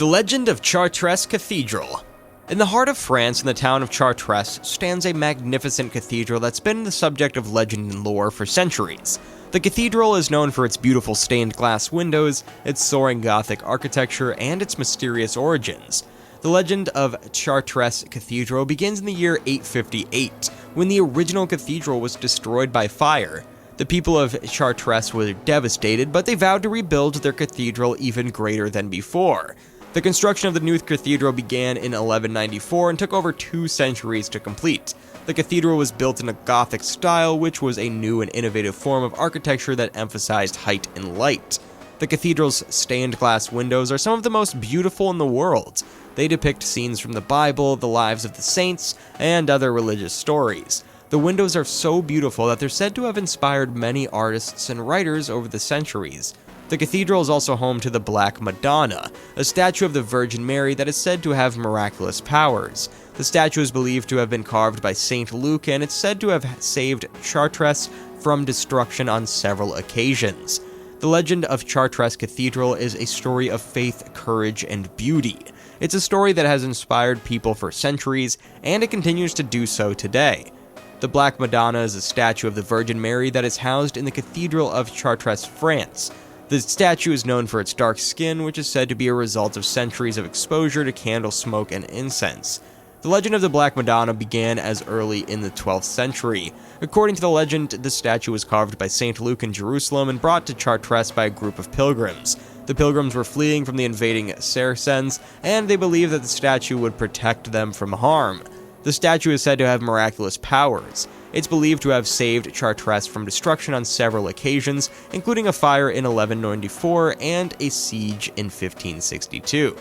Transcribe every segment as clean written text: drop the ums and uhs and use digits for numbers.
The legend of Chartres Cathedral. In the heart of France, in the town of Chartres, stands a magnificent cathedral that's been the subject of legend and lore for centuries. The cathedral is known for its beautiful stained glass windows, its soaring Gothic architecture, and its mysterious origins. The legend of Chartres Cathedral begins in the year 858, when the original cathedral was destroyed by fire. The people of Chartres were devastated, but they vowed to rebuild their cathedral even greater than before. The construction of the new cathedral began in 1194 and took over 2 centuries to complete. The cathedral was built in a Gothic style, which was a new and innovative form of architecture that emphasized height and light. The cathedral's stained glass windows are some of the most beautiful in the world. They depict scenes from the Bible, the lives of the saints, and other religious stories. The windows are so beautiful that they're said to have inspired many artists and writers over the centuries. The cathedral is also home to the Black Madonna, a statue of the Virgin Mary that is said to have miraculous powers. The statue is believed to have been carved by Saint Luke, and it's said to have saved Chartres from destruction on several occasions. The legend of Chartres Cathedral is a story of faith, courage, and beauty. It's a story that has inspired people for centuries, and it continues to do so today. The Black Madonna is a statue of the Virgin Mary that is housed in the Cathedral of Chartres, France. The statue is known for its dark skin, which is said to be a result of centuries of exposure to candle smoke and incense. The legend of the Black Madonna began as early in the 12th century. According to the legend, the statue was carved by Saint Luke in Jerusalem and brought to Chartres by a group of pilgrims. The pilgrims were fleeing from the invading Saracens, and they believed that the statue would protect them from harm. The statue is said to have miraculous powers. It's believed to have saved Chartres from destruction on several occasions, including a fire in 1194 and a siege in 1562.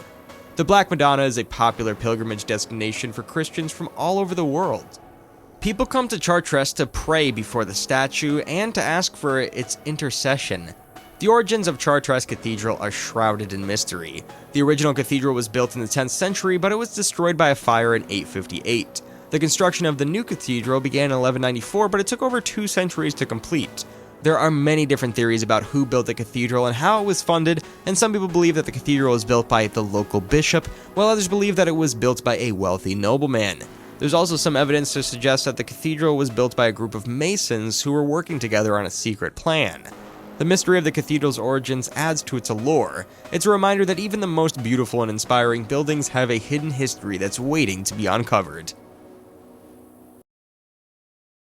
The Black Madonna is a popular pilgrimage destination for Christians from all over the world. People come to Chartres to pray before the statue and to ask for its intercession. The origins of Chartres Cathedral are shrouded in mystery. The original cathedral was built in the 10th century, but it was destroyed by a fire in 858. The construction of the new cathedral began in 1194, but it took over 2 centuries to complete. There are many different theories about who built the cathedral and how it was funded, and some people believe that the cathedral was built by the local bishop, while others believe that it was built by a wealthy nobleman. There's also some evidence to suggest that the cathedral was built by a group of masons who were working together on a secret plan. The mystery of the cathedral's origins adds to its allure. It's a reminder that even the most beautiful and inspiring buildings have a hidden history that's waiting to be uncovered.